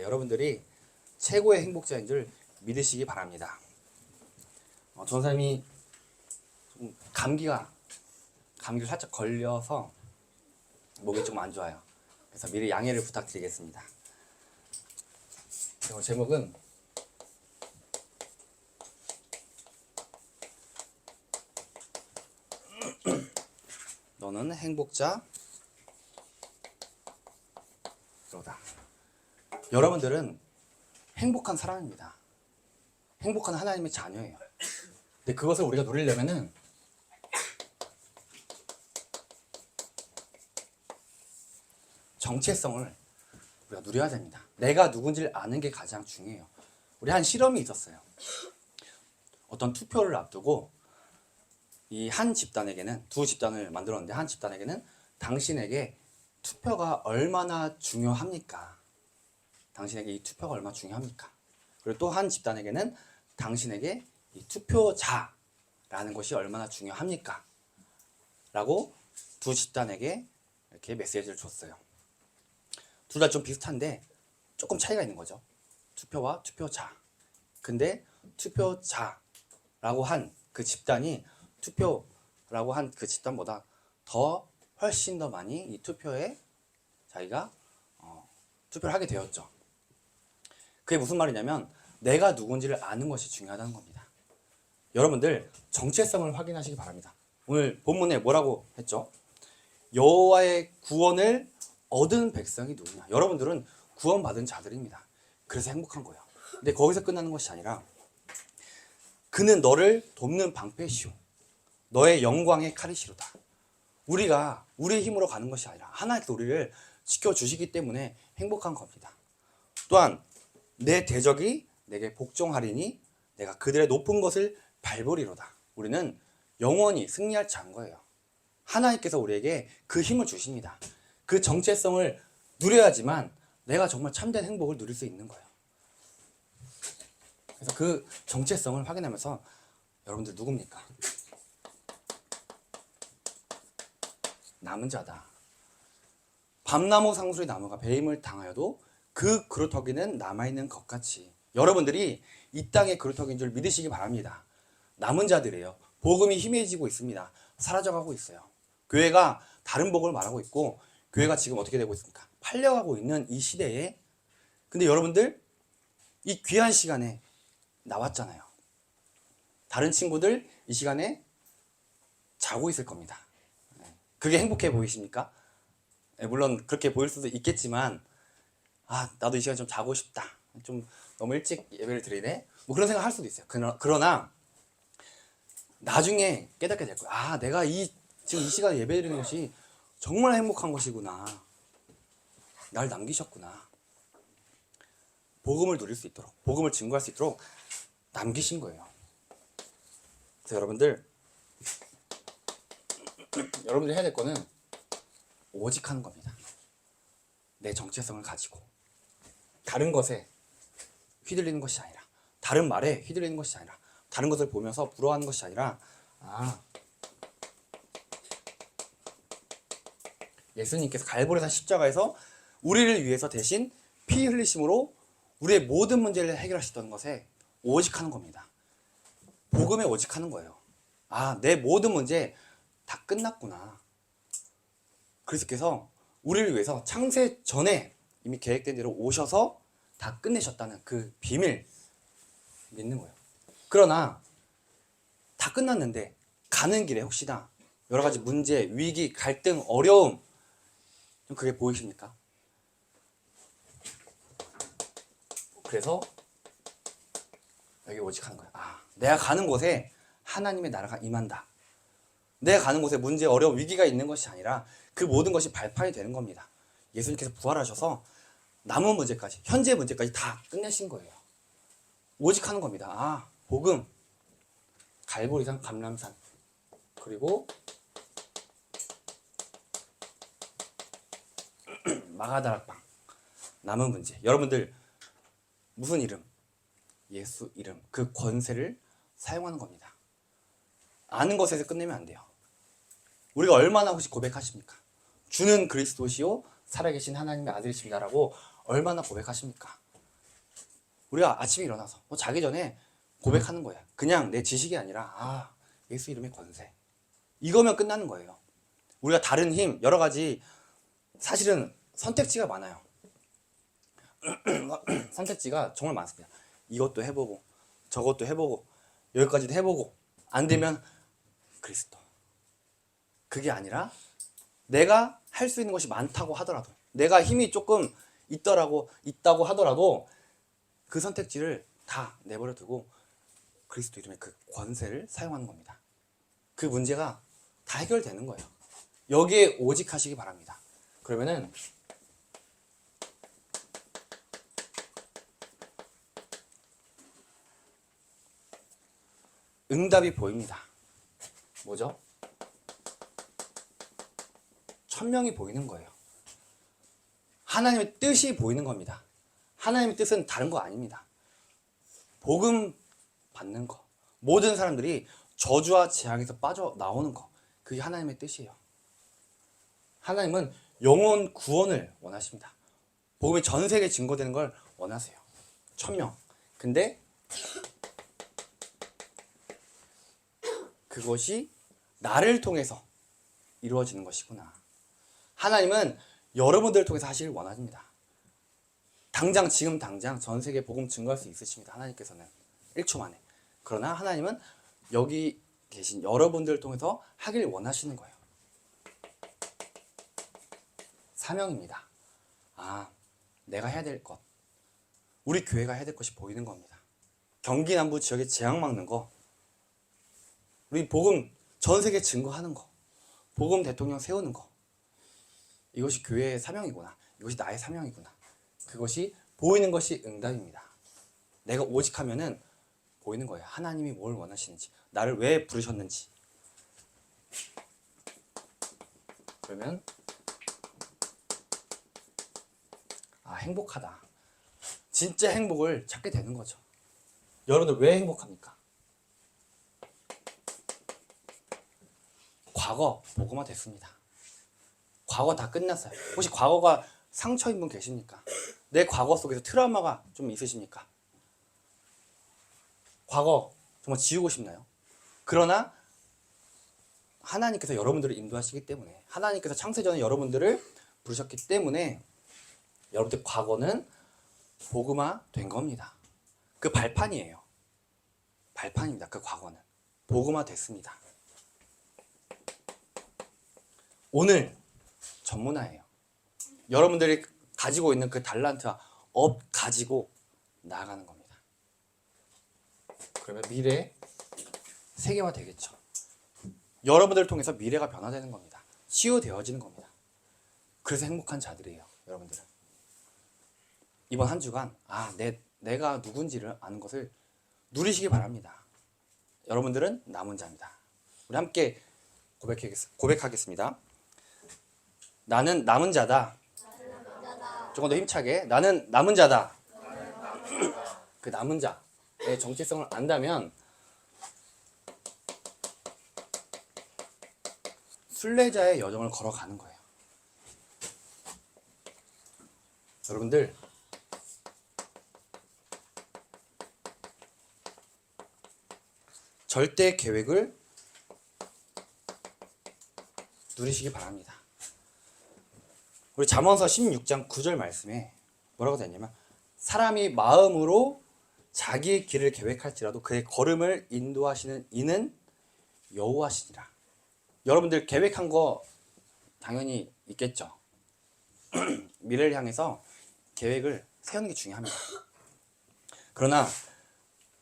여러분들이 최고의 행복자인 줄 믿으시기 바랍니다. 전사님이 감기를 살짝 걸려서 목이 좀 안 좋아요. 그래서 미리 양해를 부탁드리겠습니다. 그리고 제목은 너는 행복자로다. 여러분들은 행복한 사람입니다. 행복한 하나님의 자녀예요. 근데 그것을 우리가 누리려면은 정체성을 우리가 누려야 됩니다. 내가 누군지를 아는 게 가장 중요해요. 우리 한 실험이 있었어요. 어떤 투표를 앞두고 이 한 집단에게는, 두 집단을 만들었는데 한 집단에게는 당신에게 투표가 얼마나 중요합니까? 당신에게 이 투표가 얼마나 중요합니까? 그리고 또 한 집단에게는 당신에게 이 투표자라는 것이 얼마나 중요합니까? 라고 두 집단에게 이렇게 메시지를 줬어요. 둘 다 좀 비슷한데 조금 차이가 있는 거죠. 투표와 투표자. 근데 투표자라고 한 그 집단이 투표라고 한 그 집단보다 훨씬 더 많이 이 투표에 자기가 투표를 하게 되었죠. 그게 무슨 말이냐면 내가 누군지를 아는 것이 중요하다는 겁니다. 여러분들 정체성을 확인하시기 바랍니다. 오늘 본문에 뭐라고 했죠? 여호와의 구원을 얻은 백성이 누구냐? 여러분들은 구원받은 자들입니다. 그래서 행복한 거예요. 근데 거기서 끝나는 것이 아니라 그는 너를 돕는 방패시오 너의 영광의 칼이시로다. 우리가 우리의 힘으로 가는 것이 아니라 하나님께서 우리를 지켜주시기 때문에 행복한 겁니다. 또한 내 대적이 내게 복종하리니 내가 그들의 높은 것을 밟으리로다. 우리는 영원히 승리할 자인 거예요. 하나님께서 우리에게 그 힘을 주십니다. 그 정체성을 누려야지만 내가 정말 참된 행복을 누릴 수 있는 거예요. 그래서 그 정체성을 확인하면서 여러분들 누굽니까? 남은 자다. 밤나무 상수리 나무가 배임을 당하여도 그 그루터기는 남아있는 것 같이 여러분들이 이 땅의 그루터기인 줄 믿으시기 바랍니다. 남은 자들이에요. 복음이 희미해지고 있습니다. 사라져가고 있어요. 교회가 다른 복음을 말하고 있고 교회가 지금 어떻게 되고 있습니까? 팔려가고 있는 이 시대에 근데 여러분들 이 귀한 시간에 나왔잖아요. 다른 친구들 이 시간에 자고 있을 겁니다. 그게 행복해 보이십니까? 물론 그렇게 보일 수도 있겠지만 나도 이 시간에 좀 자고 싶다. 좀 너무 일찍 예배를 드리네. 뭐 그런 생각 할 수도 있어요. 그러나 나중에 깨닫게 될 거예요. 내가 지금 이 시간에 예배 드리는 것이 정말 행복한 것이구나. 날 남기셨구나. 복음을 누릴 수 있도록, 복음을 증거할 수 있도록 남기신 거예요. 그래서 여러분들이 해야 될 거는 오직 하는 겁니다. 내 정체성을 가지고 다른 것에 휘둘리는 것이 아니라 다른 말에 휘둘리는 것이 아니라 다른 것을 보면서 부러워하는 것이 아니라 예수님께서 갈보리산 십자가에서 우리를 위해서 대신 피 흘리심으로 우리의 모든 문제를 해결하시던 것에 오직하는 겁니다. 복음에 오직하는 거예요. 내 모든 문제 다 끝났구나. 그리스도께서 우리를 위해서 창세 전에 이미 계획된 대로 오셔서 다 끝내셨다는 그 비밀 믿는 거예요. 그러나 다 끝났는데 가는 길에 혹시나 여러 가지 문제, 위기, 갈등, 어려움 좀 그게 보이십니까? 그래서 여기 오직하는 거예요. 내가 가는 곳에 하나님의 나라가 임한다. 내가 가는 곳에 문제, 어려움, 위기가 있는 것이 아니라 그 모든 것이 발판이 되는 겁니다. 예수님께서 부활하셔서 남은 문제까지, 현재 문제까지 다 끝내신 거예요. 오직하는 겁니다. 복음, 갈보리산, 감람산, 그리고 마가다락방, 남은 문제. 여러분들 무슨 이름? 예수 이름, 그 권세를 사용하는 겁니다. 아는 것에서 끝내면 안 돼요. 우리가 얼마나 혹시 고백하십니까? 주는 그리스도시요 살아계신 하나님의 아들이십니다라고 얼마나 고백하십니까? 우리가 아침에 일어나서 자기 전에 고백하는 거야. 그냥 내 지식이 아니라 예수 이름의 권세. 이거면 끝나는 거예요. 우리가 다른 힘, 여러 가지 사실은 선택지가 많아요. 선택지가 정말 많습니다. 이것도 해보고 저것도 해보고 여기까지도 해보고 안 되면 그리스도. 그게 아니라 내가 할 수 있는 것이 많다고 하더라도, 내가 힘이 조금 있다고 하더라도 그 선택지를 다 내버려 두고 그리스도 이름의 그 권세를 사용하는 겁니다. 그 문제가 다 해결되는 거예요. 여기에 오직 하시기 바랍니다. 그러면은 응답이 보입니다. 뭐죠? 천명이 보이는 거예요. 하나님의 뜻이 보이는 겁니다. 하나님의 뜻은 다른 거 아닙니다. 복음 받는 거. 모든 사람들이 저주와 재앙에서 빠져나오는 거. 그게 하나님의 뜻이에요. 하나님은 영혼 구원을 원하십니다. 복음이 전 세계에 증거되는 걸 원하세요. 천명. 근데 그것이 나를 통해서 이루어지는 것이구나. 하나님은 여러분들을 통해서 하시길 원하십니다. 지금 당장 전 세계에 복음 증거할 수 있으십니다. 하나님께서는 1초 만에. 그러나 하나님은 여기 계신 여러분들을 통해서 하길 원하시는 거예요. 사명입니다. 내가 해야 될 것. 우리 교회가 해야 될 것이 보이는 겁니다. 경기 남부 지역에 재앙 막는 거. 우리 복음 전 세계에 증거하는 거. 복음 대통령 세우는 거. 이것이 교회의 사명이구나. 이것이 나의 사명이구나. 그것이 보이는 것이 응답입니다. 내가 오직 하면은 보이는 거예요. 하나님이 뭘 원하시는지, 나를 왜 부르셨는지. 그러면 행복하다. 진짜 행복을 찾게 되는 거죠. 여러분들 왜 행복합니까? 과거 복음화 됐습니다. 과거 다 끝났어요. 혹시 과거가 상처인 분 계십니까? 내 과거 속에서 트라우마가 좀 있으십니까? 과거 정말 지우고 싶나요? 그러나 하나님께서 여러분들을 인도하시기 때문에, 하나님께서 창세전에 여러분들을 부르셨기 때문에 여러분들 과거는 복음화 된 겁니다. 그 발판이에요. 발판입니다. 그 과거는 복음화 됐습니다. 오늘 전문화예요. 여러분들이 가지고 있는 그 달란트와 업 가지고 나아가는 겁니다. 그러면 미래 세계화 되겠죠. 여러분들을 통해서 미래가 변화되는 겁니다. 치유되어지는 겁니다. 그래서 행복한 자들이에요. 여러분들은 이번 한 주간 내가 누군지를 아는 것을 누리시기 바랍니다. 여러분들은 남은 자입니다. 우리 함께 고백하겠습니다. 나는 남은 자다. 조금 더 힘차게. 나는 남은 자다. 그 남은 자의 정체성을 안다면 순례자의 여정을 걸어가는 거예요. 여러분들 절대 계획을 누리시기 바랍니다. 우리 잠언서 16장 9절 말씀에 뭐라고 되어 있냐면, 사람이 마음으로 자기의 길을 계획할지라도 그의 걸음을 인도하시는 이는 여호와시니라. 여러분들 계획한 거 당연히 있겠죠. 미래를 향해서 계획을 세우는 게 중요합니다. 그러나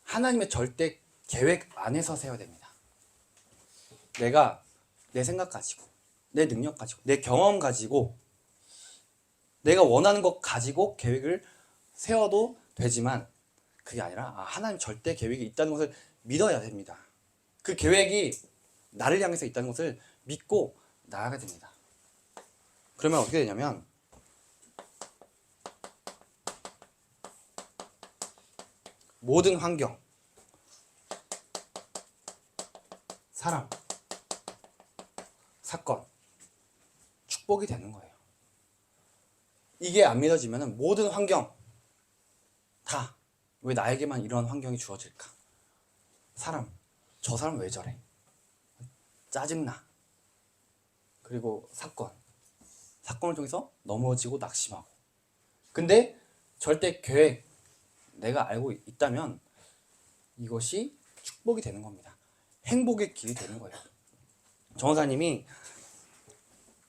하나님의 절대 계획 안에서 세워야 됩니다. 내가 내 생각 가지고, 내 능력 가지고, 내 경험 가지고, 내가 원하는 것 가지고 계획을 세워도 되지만 그게 아니라 하나님 절대 계획이 있다는 것을 믿어야 됩니다. 그 계획이 나를 향해서 있다는 것을 믿고 나아가야 됩니다. 그러면 어떻게 되냐면 모든 환경, 사람, 사건, 축복이 되는 거예요. 이게 안 믿어지면 모든 환경 다 왜 나에게만 이런 환경이 주어질까? 저 사람 왜 저래? 짜증나. 그리고 사건을 통해서 넘어지고 낙심하고. 근데 절대 계획, 내가 알고 있다면 이것이 축복이 되는 겁니다. 행복의 길이 되는 거예요. 정원사님이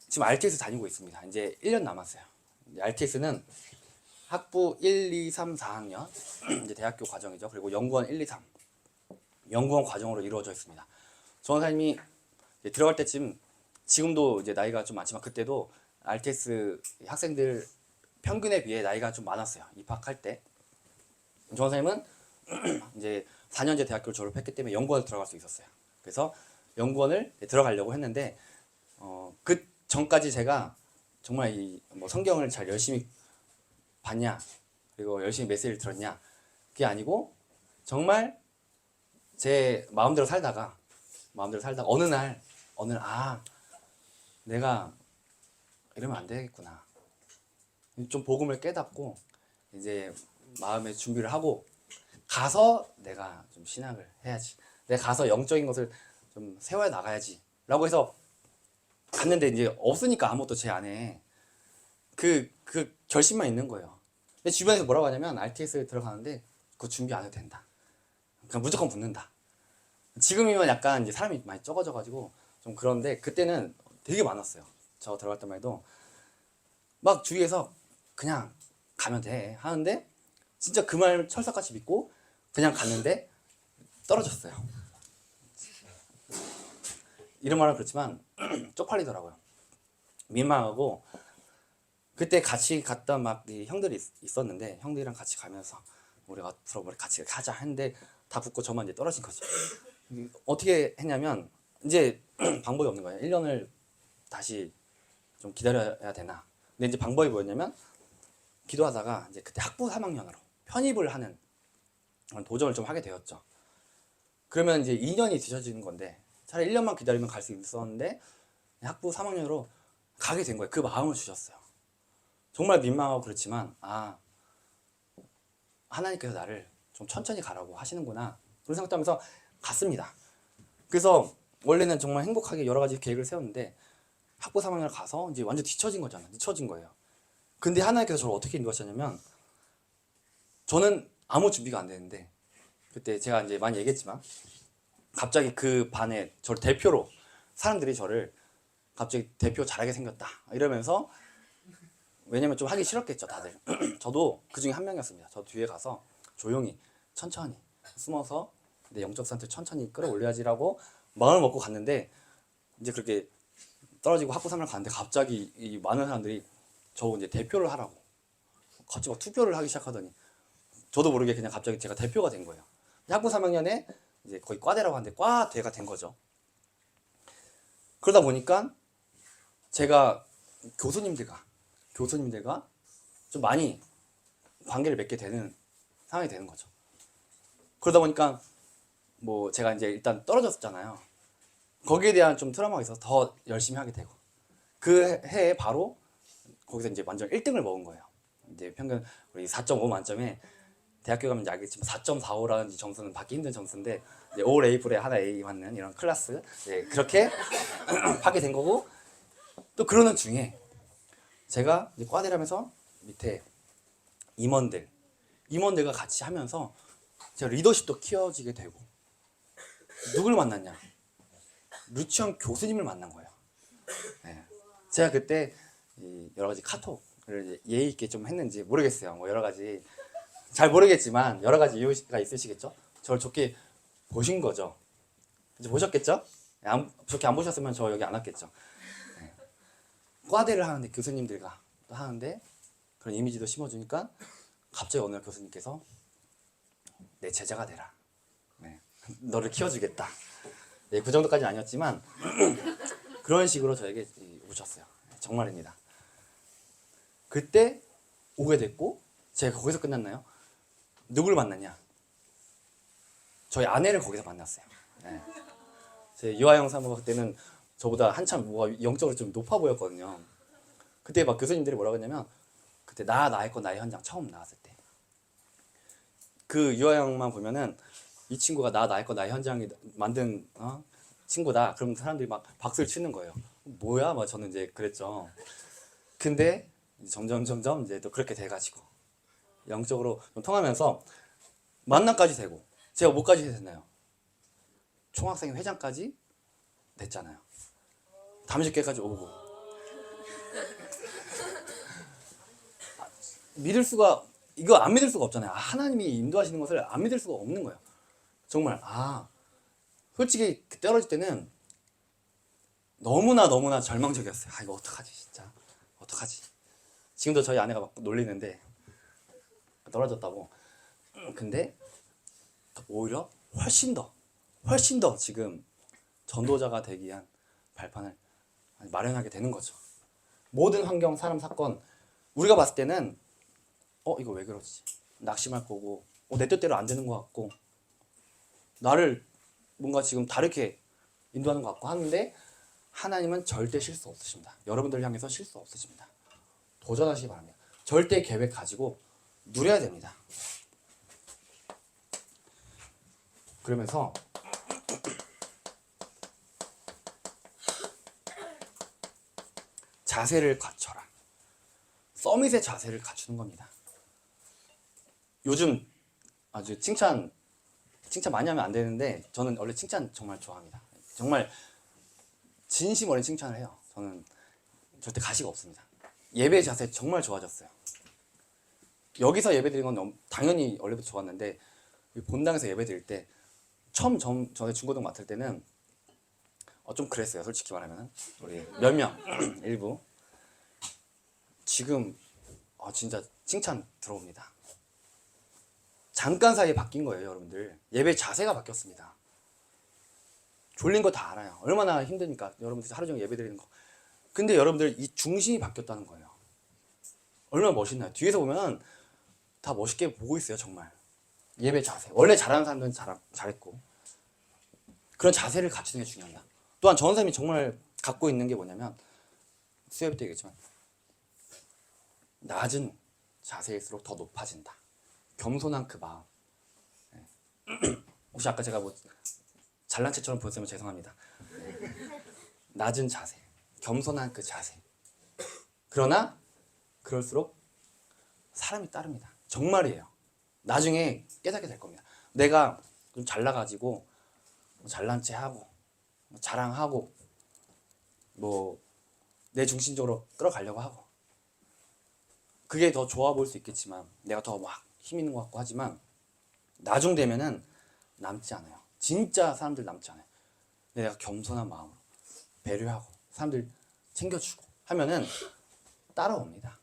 지금 RTS 다니고 있습니다. 이제 1년 남았어요. RTS는 학부 1, 2, 3, 4학년 이제 대학교 과정이죠. 그리고 연구원 1, 2, 3 연구원 과정으로 이루어져 있습니다. 정원사님이 들어갈 때쯤, 지금도 이제 나이가 좀 많지만 그때도 RTS 학생들 평균에 비해 나이가 좀 많았어요. 입학할 때. 정원사님은 이제 4년제 대학교를 졸업했기 때문에 연구원에 들어갈 수 있었어요. 그래서 연구원을 들어가려고 했는데 그 전까지 제가 정말 뭐 성경을 잘 열심히 봤냐, 그리고 열심히 메시지를 들었냐, 그게 아니고 정말 제 마음대로 살다가 어느 날 내가 이러면 안 되겠구나. 좀 복음을 깨닫고 이제 마음의 준비를 하고 가서 내가 좀 신학을 해야지. 내가 가서 영적인 것을 좀 세워 나가야지. 라고 해서 갔는데 이제 없으니까 아무것도 제 안에 그 결심만 있는 거예요. 근데 주변에서 뭐라고 하냐면 RTS에 들어가는데 그거 준비 안 해도 된다. 그냥 무조건 붙는다. 지금이면 약간 이제 사람이 많이 적어져가지고 좀 그런데 그때는 되게 많았어요. 저 들어갈 때만 해도 막 주위에서 그냥 가면 돼 하는데 진짜 그 말 철석같이 믿고 그냥 갔는데 떨어졌어요. 이런 말은 그렇지만 쪽팔리더라고요. 민망하고. 그때 같이 갔던 막 형들이 있었는데 형들이랑 같이 가면서 우리가 앞으로 같이 가자 했는데 다 붙고 저만 이제 떨어진 거죠. 어떻게 했냐면 이제 방법이 없는 거예요. 1년을 다시 좀 기다려야 되나. 근데 이제 방법이 뭐였냐면 기도하다가 이제 그때 학부 3학년으로 편입을 하는 도전을 좀 하게 되었죠. 그러면 이제 2년이 뒤져지는 건데 차라리 1년만 기다리면 갈 수 있었는데 학부 3학년으로 가게 된 거예요. 그 마음을 주셨어요. 정말 민망하고 그렇지만 하나님께서 나를 좀 천천히 가라고 하시는구나 그런 생각하면서 갔습니다. 그래서 원래는 정말 행복하게 여러 가지 계획을 세웠는데 학부 3학년을 가서 이제 완전 뒤처진 거예요. 근데 하나님께서 저를 어떻게 인도하셨냐면 저는 아무 준비가 안 되는데 그때 제가 이제 많이 얘기했지만 갑자기 그 반에 저를 대표로 사람들이 저를 갑자기 대표 잘하게 생겼다 이러면서 왜냐면 좀 하기 싫었겠죠 다들. 저도 그 중에 한 명이었습니다. 저 뒤에 가서 조용히 천천히 숨어서 내 영적 상태 천천히 끌어올려야지라고 마음을 먹고 갔는데 이제 그렇게 떨어지고 학부 3을 갔는데 갑자기 이 많은 사람들이 저 이제 대표를 하라고 갑자기 막 투표를 하기 시작하더니 저도 모르게 그냥 갑자기 제가 대표가 된 거예요. 학부 3학년에 이제 거의 과대라고 하는데 과대가 된 거죠. 그러다 보니까 제가 교수님들과 좀 많이 관계를 맺게 되는 상황이 되는 거죠. 그러다 보니까 뭐 제가 이제 일단 떨어졌잖아요. 거기에 대한 좀 트라우마가 있어서 더 열심히 하게 되고 그 해에 바로 거기서 이제 완전 1등을 먹은 거예요. 이제 평균 우리 4.5 만점에 대학교 가면 이제 알겠지만 4.45라는 점수는 받기 힘든 점수인데 이제 올 A불에 하나 A 맞는 이런 클래스 그렇게 하게 된 거고 또 그러는 중에 제가 이제 과대라면서 밑에 임원들과 같이 하면서 제가 리더십도 키워지게 되고 누굴 만났냐? 루치원 교수님을 만난 거예요. 네. 제가 그때 여러 가지 카톡을 예의 있게 좀 했는지 모르겠어요. 뭐 여러 가지 잘 모르겠지만 여러 가지 이유가 있으시겠죠? 저를 좋게 보신 거죠. 이제 보셨겠죠? 좋게 안 보셨으면 저 여기 안 왔겠죠. 네. 과대를 하는데 교수님들과 또 하는데 그런 이미지도 심어주니까 갑자기 어느 날 교수님께서 내 제자가 되라. 네. 너를 키워주겠다. 네, 그 정도까지는 아니었지만 그런 식으로 저에게 오셨어요. 정말입니다. 그때 오게 됐고 제가 거기서 끝났나요? 누굴 만났냐? 저희 아내를 거기서 만났어요. 네. 제 유아영 사모가 그때는 저보다 한참 뭐가 영적으로 좀 높아 보였거든요. 그때 막 교수님들이 뭐라고 했냐면 그때 나의 현장 처음 나왔을 때 그 유아영만 보면은 이 친구가 나의 거 나의 현장이 만든 친구다. 그럼 사람들이 막 박수를 치는 거예요. 뭐야? 막 저는 이제 그랬죠. 근데 점점 이제 또 그렇게 돼가지고 영적으로 좀 통하면서 만남까지 되고 제가 뭐까지 됐나요? 총학생 회장까지 됐잖아요. 담임교회까지 오고 믿을 수가 이거 안 믿을 수가 없잖아요. 하나님이 인도하시는 것을 안 믿을 수가 없는 거예요. 정말 솔직히 떨어질 때는 너무나 절망적이었어요. 이거 어떡하지 진짜 어떡하지. 지금도 저희 아내가 막 놀리는데 떨어졌다고. 근데 오히려 훨씬 더 지금 전도자가 되기 위한 발판을 마련하게 되는 거죠. 모든 환경, 사람, 사건 우리가 봤을 때는 이거 왜 그러지? 낙심할 거고 내 뜻대로 안 되는 것 같고 나를 뭔가 지금 다르게 인도하는 것 같고 하는데 하나님은 절대 실수 없으십니다. 여러분들 향해서 실수 없으십니다. 도전하시기 바랍니다. 절대 계획 가지고 누려야 됩니다. 그러면서 자세를 갖춰라. 서밋의 자세를 갖추는 겁니다. 요즘 아주 칭찬 많이 하면 안 되는데 저는 원래 칭찬 정말 좋아합니다. 정말 진심 어린 칭찬을 해요. 저는 절대 가시가 없습니다. 예배 자세 정말 좋아졌어요. 여기서 예배 드리는 건 당연히 원래부터 좋았는데 본당에서 예배 드릴 때 처음 전에 중고등 맡을 때는 좀 그랬어요. 솔직히 말하면 우리 몇 명 일부 지금 진짜 칭찬 들어옵니다. 잠깐 사이에 바뀐 거예요. 여러분들 예배 자세가 바뀌었습니다. 졸린 거 다 알아요. 얼마나 힘드니까 여러분들 하루 종일 예배 드리는 거. 근데 여러분들 이 중심이 바뀌었다는 거예요. 얼마나 멋있나요? 뒤에서 보면 다 멋있게 보고 있어요. 정말 예배 자세 원래 잘하는 사람들은 잘했고 그런 자세를 갖추는 게 중요합니다. 또한 전원사님이 정말 갖고 있는 게 뭐냐면 수요일 때 얘기했지만 낮은 자세일수록 더 높아진다. 겸손한 그 마음. 혹시 아까 제가 뭐 잘난 체처럼 보였으면 죄송합니다. 낮은 자세, 겸손한 그 자세. 그러나 그럴수록 사람이 따릅니다. 정말이에요. 나중에 깨닫게 될 겁니다. 내가 좀 잘나가지고 잘난 체하고 자랑하고 내 중심적으로 끌어가려고 하고 그게 더 좋아 보일 수 있겠지만 내가 더 막 힘 있는 것 같고 하지만 나중 되면은 남지 않아요. 진짜 사람들 남지 않아요. 내가 겸손한 마음으로 배려하고 사람들 챙겨주고 하면은 따라옵니다.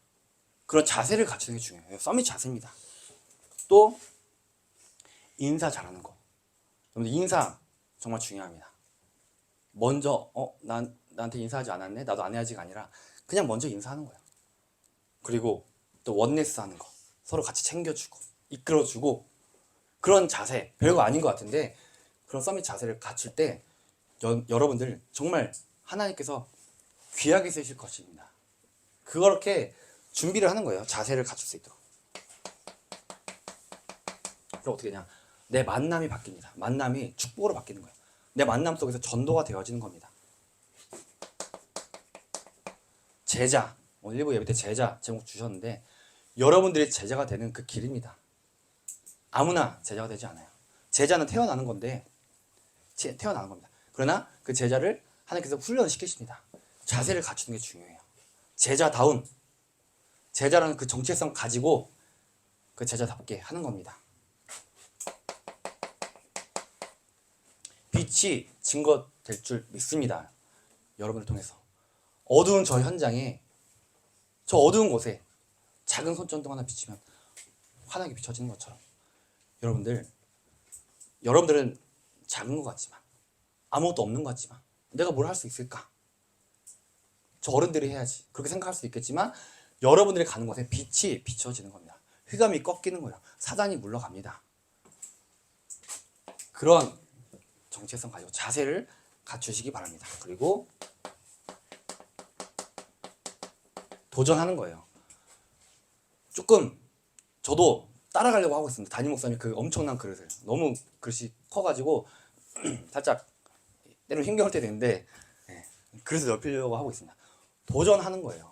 그런 자세를 갖추는 게 중요해요. 서밋 자세입니다. 또 인사 잘하는 거. 여러분들 인사 정말 중요합니다. 먼저 나한테 인사하지 않았네? 나도 안 해야지가 아니라 그냥 먼저 인사하는 거예요. 그리고 또 원네스 하는 거. 서로 같이 챙겨주고 이끌어주고 그런 자세 별거 아닌 것 같은데 그런 서밋 자세를 갖출 때 여러분들 정말 하나님께서 귀하게 쓰실 것입니다. 그렇게 준비를 하는 거예요. 자세를 갖출 수 있도록. 그럼 어떻게 되냐? 내 만남이 바뀝니다. 만남이 축복으로 바뀌는 거예요. 내 만남 속에서 전도가 되어지는 겁니다. 제자, 오늘 일부 예배 때 제자 제목 주셨는데 여러분들이 제자가 되는 그 길입니다. 아무나 제자가 되지 않아요. 제자는 태어나는 건데 태어나는 겁니다. 그러나 그 제자를 하나님께서 훈련을 시키십니다. 자세를 갖추는 게 중요해요. 제자다운 제자라는 그 정체성 가지고 그 제자답게 하는 겁니다. 빛이 증거될 줄 믿습니다. 여러분을 통해서 어두운 저 현장에 저 어두운 곳에 작은 손전등 하나 비치면 환하게 비춰지는 것처럼 여러분들은 작은 것 같지만 아무것도 없는 것 같지만 내가 뭘 할 수 있을까? 저 어른들이 해야지 그렇게 생각할 수 있겠지만 여러분들이 가는 곳에 빛이 비춰지는 겁니다. 휘감이 꺾이는 거예요. 사단이 물러갑니다. 그런 정체성 가지고 자세를 갖추시기 바랍니다. 그리고 도전하는 거예요. 조금 저도 따라가려고 하고 있습니다. 담임 목사님 그 엄청난 그릇을 너무 그릇이 커가지고 살짝 때로 힘겨울 때 되는데 예, 그릇을 넓히려고 하고 있습니다. 도전하는 거예요.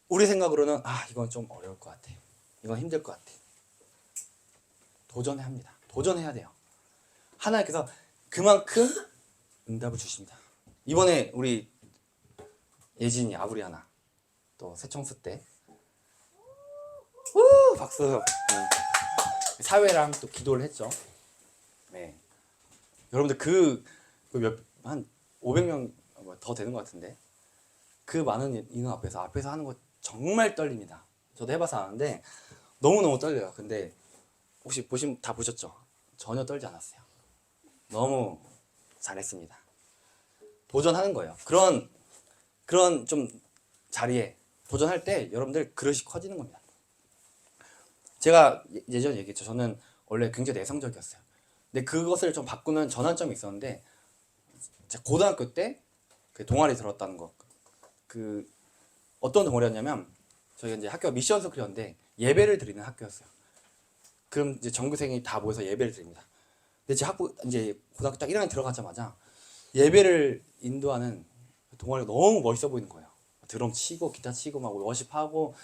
우리 생각으로는 이건 좀 어려울 것 같아. 이건 힘들 것 같아. 도전해야 합니다. 도전해야 돼요. 하나님께서 그만큼 응답을 주십니다. 이번에 우리 예진이 아브리아나 또 새청수 때 박수. 사회랑 또 기도를 했죠. 네. 여러분들 한 500명 더 되는 것 같은데 그 많은 인원 앞에서 하는 거 정말 떨립니다. 저도 해봐서 아는데 너무너무 떨려요. 근데 혹시 다 보셨죠? 전혀 떨지 않았어요. 너무 잘했습니다. 도전하는 거예요. 그런 좀 자리에 도전할 때 여러분들 그릇이 커지는 겁니다. 제가 예전에 얘기했죠. 저는 원래 굉장히 내성적이었어요. 근데 그것을 좀 바꾸는 전환점이 있었는데 제가 고등학교 때 그 동아리 들었다는 거. 그 어떤 동아리였냐면 저희가 이제 학교가 미션 스쿨이었는데 예배를 드리는 학교였어요. 그럼 이제 전교생이 다 모여서 예배를 드립니다. 근데 제 이제 고등학교 딱 1학년 들어가자마자 예배를 인도하는 동아리가 너무 멋있어 보이는 거예요. 드럼 치고 기타 치고 막 워십하고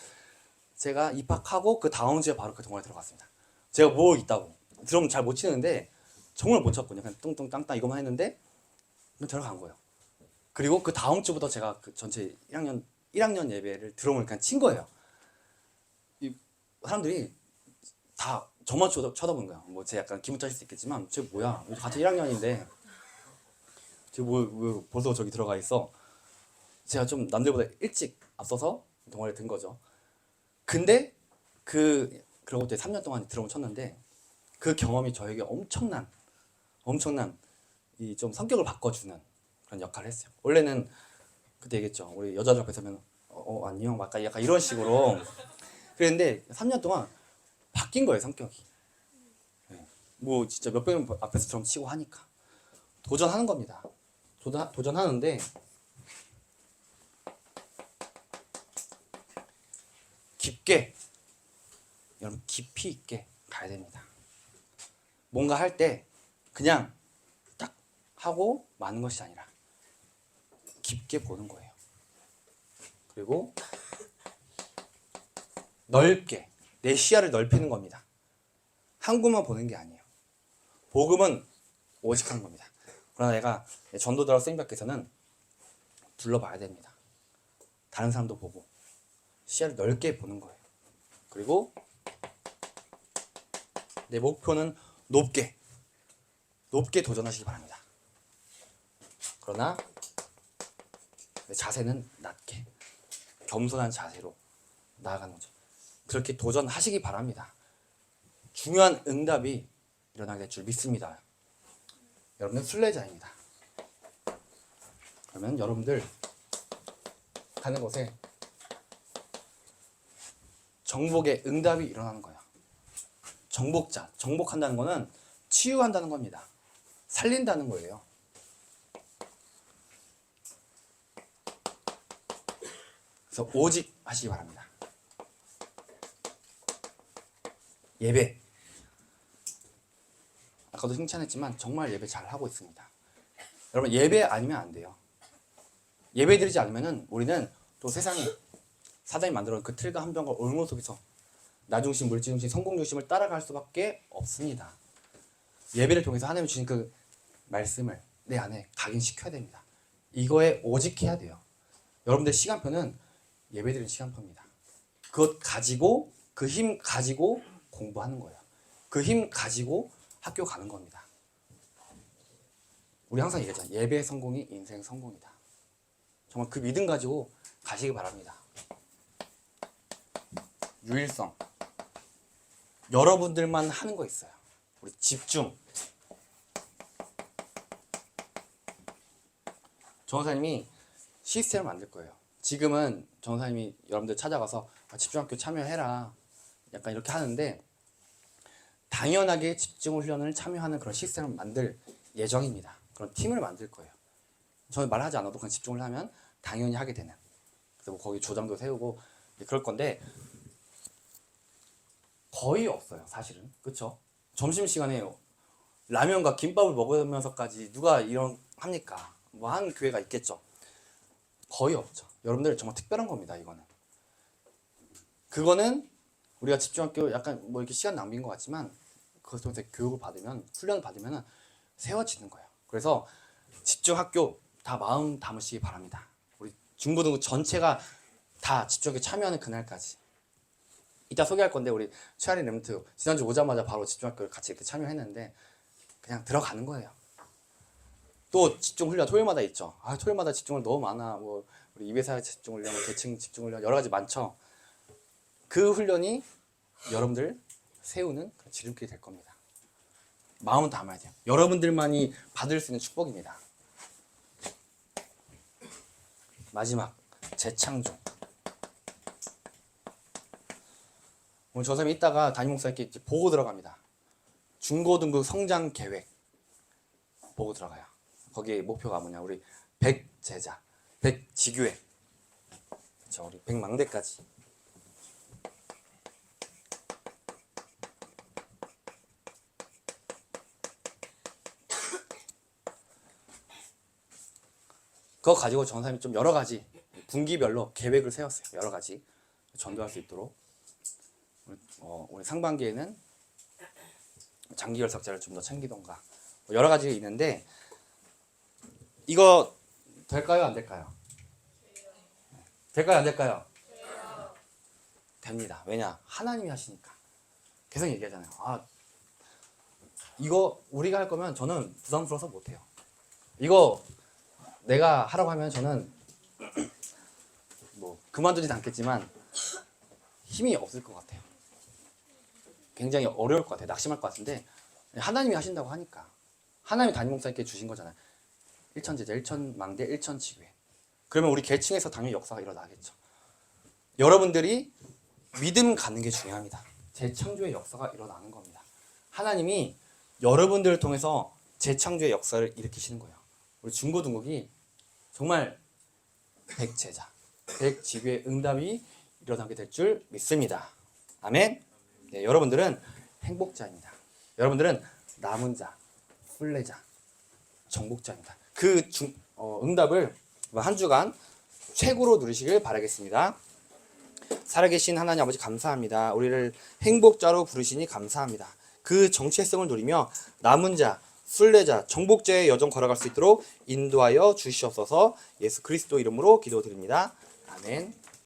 제가 입학하고 그 다음 주에 바로 그 동아리 들어갔습니다. 제가 뭐 있다고 드럼 잘 못 치는데 정말 못 쳤거든요. 그냥 뚱뚱 땅땅 이것만 했는데 들어간 거예요. 그리고 그 다음 주부터 제가 그 전체 1학년 예배를 드럼을 그냥 친 거예요. 이 사람들이 다 저만 쳐다보는 거야. 뭐 제 약간 기분 탓일 수 있겠지만 저 뭐야? 같이 1학년인데 저 뭐 벌써 저기 들어가 있어. 제가 좀 남들보다 일찍 앞서서 동아리에 든 거죠. 근데 그러고 이제 3년 동안 드럼을 쳤는데 그 경험이 저에게 엄청난 이 좀 성격을 바꿔주는 그런 역할을 했어요. 원래는 그때 얘기했죠. 우리 여자들 앞에 서면 안녕 막 약간 이런 식으로 그랬는데 3년 동안 바뀐 거예요, 성격이. 네. 뭐 진짜 몇 명 앞에서 드럼 치고 하니까 도전하는 겁니다. 도전하는데 여러분 깊이 있게 가야 됩니다. 뭔가 할 때 그냥 딱 하고 마는 것이 아니라 깊게 보는 거예요. 그리고 넓게 내 시야를 넓히는 겁니다. 한 곳만 보는 게 아니에요. 복음은 오직 한 겁니다. 그러나 내가 전도자로 쓰임받기에서는 둘러봐야 됩니다. 다른 사람도 보고 시야를 넓게 보는 거예요. 그리고 내 목표는 높게 도전하시기 바랍니다. 그러나 내 자세는 낮게 겸손한 자세로 나아가는 거죠. 그렇게 도전하시기 바랍니다. 중요한 응답이 일어나게 될 줄 믿습니다. 여러분은 순례자입니다. 그러면 여러분들 가는 곳에 정복의 응답이 일어나는 거예요. 정복한다는 거는 치유한다는 겁니다. 살린다는 거예요. 그래서 오직 하시기 바랍니다. 예배. 아까도 칭찬했지만 정말 예배 잘 하고 있습니다. 여러분 예배 아니면 안 돼요. 예배 드리지 않으면 우리는 또 세상에 사단이 만들어놓은 그 틀과 함정과 올무 속에서 나 중심, 물질 중심, 성공 중심을 따라갈 수밖에 없습니다. 예배를 통해서 하나님이 주신 그 말씀을 내 안에 각인시켜야 됩니다. 이거에 오직해야 돼요. 여러분들 시간표는 예배드리는 시간표입니다. 그것 가지고 그 힘 가지고 공부하는 거예요. 그 힘 가지고 학교 가는 겁니다. 우리 항상 얘기하잖아요. 예배 성공이 인생 성공이다. 정말 그 믿음 가지고 가시기 바랍니다. 유일성. 여러분들만 하는 거 있어요. 우리 집중. 전도사님이 시스템을 만들 거예요. 지금은 전도사님이 여러분들 찾아가서 집중학교 참여해라 약간 이렇게 하는데 당연하게 집중 훈련을 참여하는 그런 시스템을 만들 예정입니다. 그런 팀을 만들 거예요. 저는 말하지 않아도 그냥 집중을 하면 당연히 하게 되는. 그래서 뭐 거기 조장도 세우고 그럴 건데 거의 없어요, 사실은. 그렇죠? 점심시간에 라면과 김밥을 먹으면서까지 누가 이런 합니까? 뭐 한 교회가 있겠죠. 거의 없죠. 여러분들 정말 특별한 겁니다, 이거는. 그거는 우리가 집중학교 약간 뭐 이렇게 시간 낭비인 것 같지만 그것 통해서 교육을 받으면, 훈련을 받으면 세워지는 거예요. 그래서 집중학교 다 마음 담으시기 바랍니다. 우리 중고등부 전체가 다 집중학교 참여하는 그날까지. 이따 소개할 건데 우리 최아린 렘트 지난주 오자마자 바로 집중학교를 같이 이렇게 참여했는데 그냥 들어가는 거예요. 또 집중 훈련 토요일마다 있죠. 아, 토요일마다 집중을 너무 많아. 뭐 우리 이배사 집중 훈련, 뭐 대칭 집중 훈련 여러 가지 많죠. 그 훈련이 여러분들 세우는 그런 지름길이 될 겁니다. 마음은 담아야 돼요. 여러분들만이 받을 수 있는 축복입니다. 마지막 재창조. 오늘 저 사람이 이따가 담임 목사님께 보고 들어갑니다. 중고등부 성장 계획 보고 들어가요. 거기에 목표가 뭐냐? 우리 100제자, 100지교회, 그렇죠? 우리 100망대까지. 그거 가지고 전사님이 좀 여러 가지 분기별로 계획을 세웠어요. 여러 가지 전도할 수 있도록. 우리 상반기에는 장기열 석자를 좀 더 챙기던가 여러 가지가 있는데 이거 될까요? 안 될까요? 될까요? 안 될까요? 됩니다. 왜냐? 하나님이 하시니까. 계속 얘기하잖아요. 아, 이거 우리가 할 거면 저는 부담스러워서 못해요. 이거 내가 하라고 하면 저는 뭐 그만두진 않겠지만 힘이 없을 것 같아요. 굉장히 어려울 것 같아요. 낙심할 것 같은데 하나님이 하신다고 하니까 하나님이 담임 목사님께 주신 거잖아요. 1천제자, 1천망대, 1천지교회. 그러면 우리 계층에서 당연히 역사가 일어나겠죠. 여러분들이 믿음 갖는 게 중요합니다. 재창조의 역사가 일어나는 겁니다. 하나님이 여러분들을 통해서 재창조의 역사를 일으키시는 거예요. 우리 중고등국이 정말 100제자, 100지교의 응답이 일어나게 될 줄 믿습니다. 아멘. 네, 여러분들은 행복자입니다. 여러분들은 남은 자, 순례자, 정복자입니다. 그 응답을 한 주간 최고로 누리시길 바라겠습니다. 살아계신 하나님 아버지 감사합니다. 우리를 행복자로 부르시니 감사합니다. 그 정체성을 누리며 남은 자, 순례자, 정복자의 여정 걸어갈 수 있도록 인도하여 주시옵소서. 예수 그리스도 이름으로 기도드립니다. 아멘.